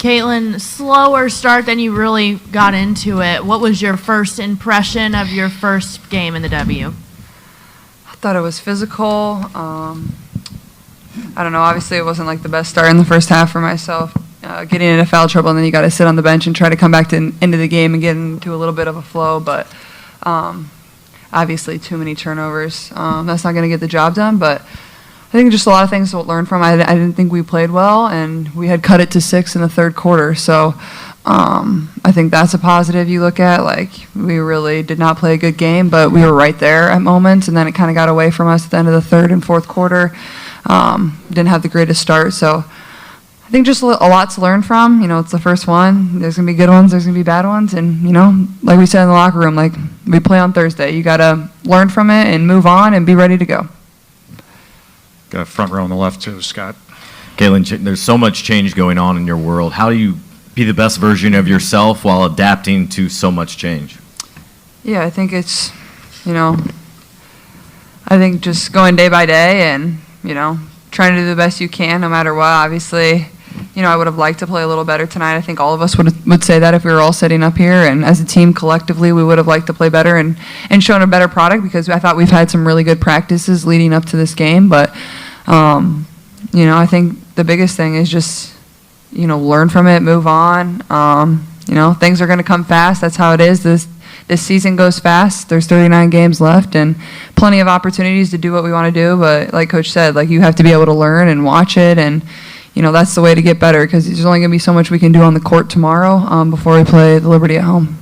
Caitlin, slower start than you really got into it. What was your first impression of your first game in the W? I thought it was physical. I don't know. Obviously, it wasn't like the best start in the first half for myself. Getting into foul trouble, and then you got to sit on the bench and try to come back into the game and get into a little bit of a flow. But obviously, too many turnovers. That's not going to get the job done. But I think just a lot of things to learn from. I didn't think we played well, and we had cut it to 6 in the third quarter. So I think that's a positive you look at. Like, we really did not play a good game, but we were right there at moments, and then it kind of got away from us at the end of the third and fourth quarter. Didn't have the greatest start. So I think just a lot to learn from. You know, it's the first one. There's going to be good ones. There's going to be bad ones. And, you know, like we said in the locker room, like, we play on Thursday. You got to learn from it and move on and be ready to go. Got a front row on the left, too, Scott. Caitlin, there's so much change going on in your world. How do you be the best version of yourself while adapting to so much change? Yeah, I think it's, you know, I think just going day by day and, you know, trying to do the best you can no matter what. Obviously, you know, I would have liked to play a little better tonight. I think all of us would say that if we were all sitting up here. And as a team collectively, we would have liked to play better and shown a better product, because I thought we've had some really good practices leading up to this game. But, you know, I think the biggest thing is just, you know, learn from it, move on. You know, things are going to come fast. That's how it is. This season goes fast. There's 39 games left and plenty of opportunities to do what we want to do. But like Coach said, like, you have to be able to learn and watch it. And, you know, that's the way to get better, because there's only going to be so much we can do on the court tomorrow before we play the Liberty at home.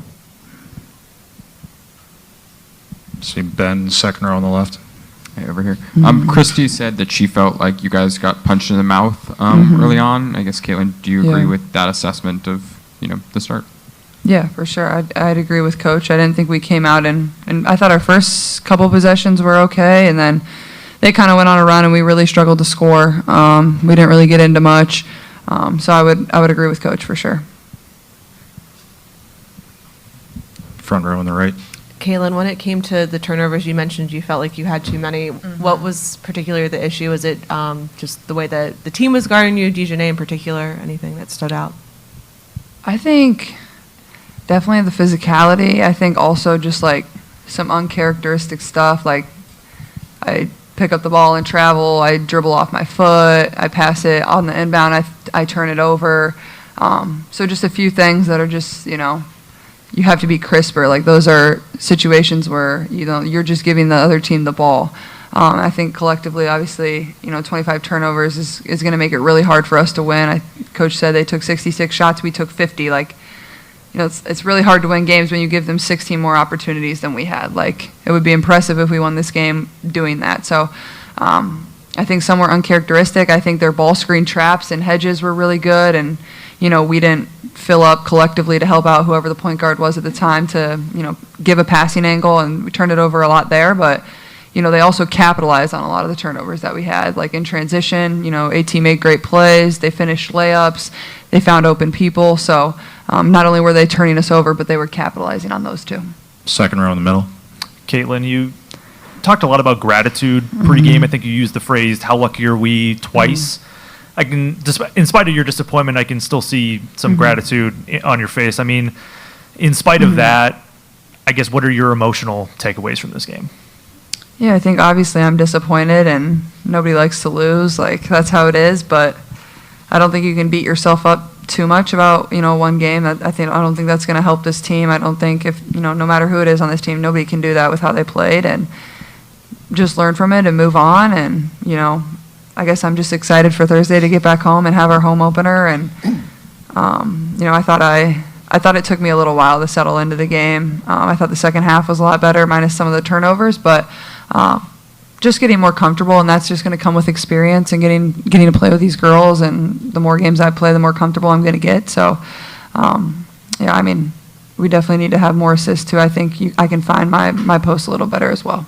See Ben, second row on the left. Hey, over here. Christy said that she felt like you guys got punched in the mouth early on. I guess, Caitlin, do you agree with that assessment of, you know, the start? Yeah, for sure. I'd agree with Coach. I didn't think we came out and I thought our first couple possessions were okay, and then they kind of went on a run and we really struggled to score. We didn't really get into much. So I would agree with Coach for sure. Front row on the right. Caitlin, when it came to the turnovers, you mentioned you felt like you had too many. What was particularly the issue? Was it just the way that the team was guarding you, Dijonay in particular? Anything that stood out? I think definitely the physicality. I think also just like some uncharacteristic stuff. Like, I pick up the ball and travel. I dribble off my foot. I pass it on the inbound. I turn it over. So just a few things that are just, you know, you have to be crisper. Like, those are situations where, you know, you're just giving the other team the ball. I think collectively, obviously, you know, 25 turnovers is going to make it really hard for us to win. Coach said they took 66 shots. We took 50. Like, you know, it's really hard to win games when you give them 16 more opportunities than we had. Like, it would be impressive if we won this game doing that. So I think some were uncharacteristic. I think their ball screen traps and hedges were really good, and, you know, we didn't fill up collectively to help out whoever the point guard was at the time to, you know, give a passing angle, and we turned it over a lot there. But, you know, they also capitalized on a lot of the turnovers that we had. Like, in transition, you know, AT made great plays. They finished layups. They found open people. So not only were they turning us over, but they were capitalizing on those too. Second row in the middle. Caitlin, you talked a lot about gratitude pregame. I think you used the phrase, how lucky are we, twice. I can, in spite of your disappointment, I can still see some gratitude on your face. I mean, in spite of that, I guess, what are your emotional takeaways from this game? Yeah, I think obviously I'm disappointed, and nobody likes to lose. Like, that's how it is. But I don't think you can beat yourself up too much about, you know, one game. I don't think that's going to help this team. I don't think, if, you know, no matter who it is on this team, nobody can do that with how they played. And just learn from it and move on. And, you know, I guess I'm just excited for Thursday to get back home and have our home opener. And, you know, I thought it took me a little while to settle into the game. I thought the second half was a lot better, minus some of the turnovers, but just getting more comfortable, and that's just going to come with experience and getting to play with these girls. And the more games I play, the more comfortable I'm going to get. So, yeah, I mean, we definitely need to have more assists too. I think I can find my post a little better as well.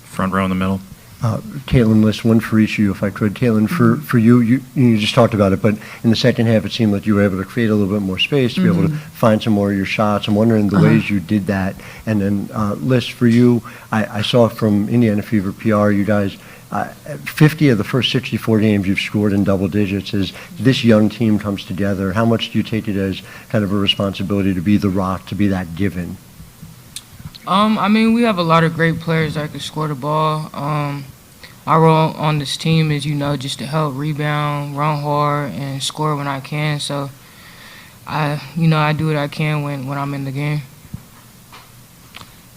Front row in the middle. Caitlin, list one for each of you, if I could. Caitlin, for you, you just talked about it, but in the second half, it seemed like you were able to create a little bit more space to be able to find some more of your shots. I'm wondering the ways you did that. And then, Liz, for you, I saw from Indiana Fever PR, you guys, 50 of the first 64 games you've scored in double digits. As this young team comes together, how much do you take it as kind of a responsibility to be the rock, to be that given? I mean, we have a lot of great players that can score the ball. Our role on this team is, just to help rebound, run hard, and score when I can. So, I do what I can when I'm in the game.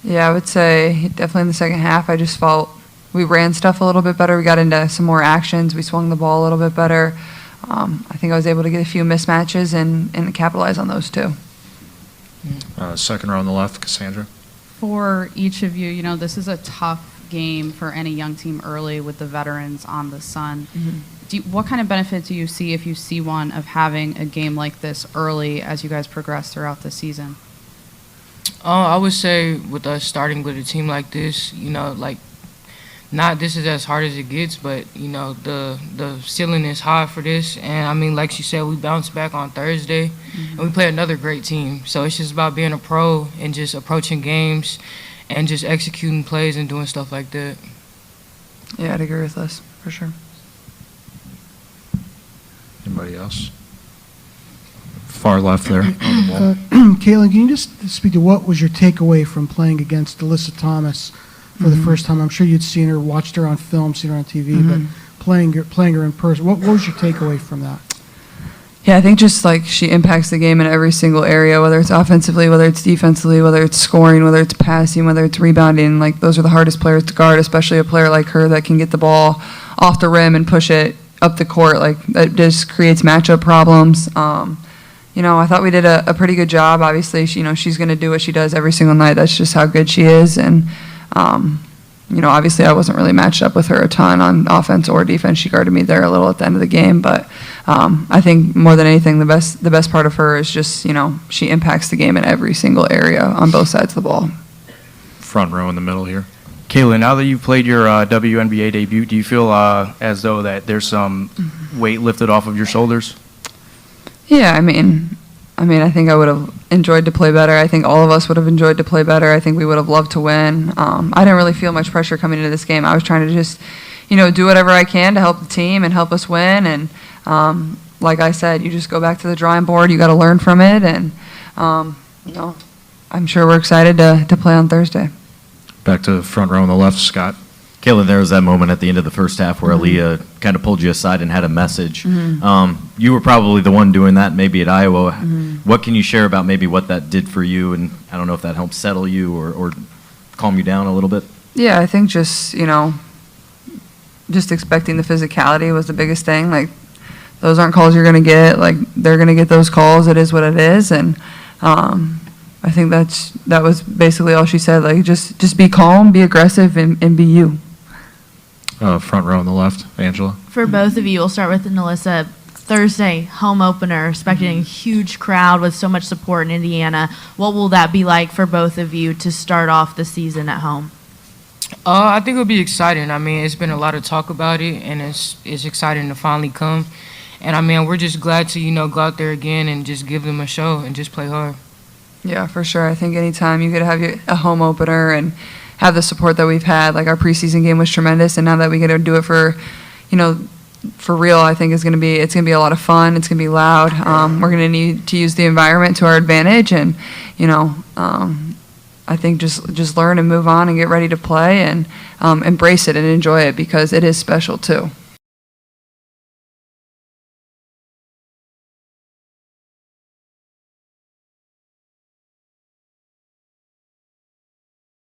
Yeah, I would say definitely in the second half, I just felt we ran stuff a little bit better. We got into some more actions. We swung the ball a little bit better. I think I was able to get a few mismatches and capitalize on those too. Second row on the left, Cassandra. For each of you, this is a tough game for any young team early with the veterans on the Sun. What kind of benefit do you see, if you see one, of having a game like this early as you guys progress throughout the season? I would say with us starting with a team like this, not this is as hard as it gets, but the ceiling is high for this. And I mean, like she said, we bounced back on Thursday, and we play another great team. So it's just about being a pro and just approaching games and just executing plays and doing stuff like that. Yeah, I'd agree with us for sure. Anybody else? Far left there on the wall. Caitlin, can you just speak to what was your takeaway from playing against Alyssa Thomas for the first time? I'm sure you'd seen her, watched her on film, seen her on TV, but playing her in person, what was your takeaway from that? Yeah, I think just like she impacts the game in every single area, whether it's offensively, whether it's defensively, whether it's scoring, whether it's passing, whether it's rebounding. Like, those are the hardest players to guard, especially a player like her that can get the ball off the rim and push it up the court. Like, that just creates matchup problems. I thought we did a pretty good job. Obviously, she's going to do what she does every single night. That's just how good she is. And, obviously I wasn't really matched up with her a ton on offense or defense. She guarded me there a little at the end of the game. But I think more than anything, the best part of her is just, she impacts the game in every single area on both sides of the ball. Front row in the middle here. Kayla, now that you've played your WNBA debut, do you feel as though that there's some weight lifted off of your shoulders? Yeah, I mean, I think I would have enjoyed to play better. I think all of us would have enjoyed to play better. I think we would have loved to win. I didn't really feel much pressure coming into this game. I was trying to just, do whatever I can to help the team and help us win. And like I said, you just go back to the drawing board. You got to learn from it. And, I'm sure we're excited to play on Thursday. Back to the front row on the left, Scott. Caitlin, there was that moment at the end of the first half where Aaliyah kind of pulled you aside and had a message. You were probably the one doing that maybe at Iowa. What can you share about maybe what that did for you? And I don't know if that helped settle you or calm you down a little bit. Yeah, I think just expecting the physicality was the biggest thing. Like, those aren't calls you're going to get. Like, they're going to get those calls. It is what it is. And I think that was basically all she said. Like, just be calm, be aggressive, and be you. Front row on the left, Angela. For both of you, we'll start with Alyssa. Thursday, home opener, expecting a huge crowd with so much support in Indiana. What will that be like for both of you to start off the season at home? I think it'll be exciting. I mean, it's been a lot of talk about it, and it's exciting to finally come. And I mean, we're just glad to, go out there again and just give them a show and just play hard. Yeah, for sure. I think anytime you could have a home opener and have the support that we've had, like our preseason game was tremendous, and now that we get to do it for real, I think it's gonna be a lot of fun. It's gonna be loud. We're gonna need to use the environment to our advantage, and I think just learn and move on and get ready to play and embrace it and enjoy it, because it is special too.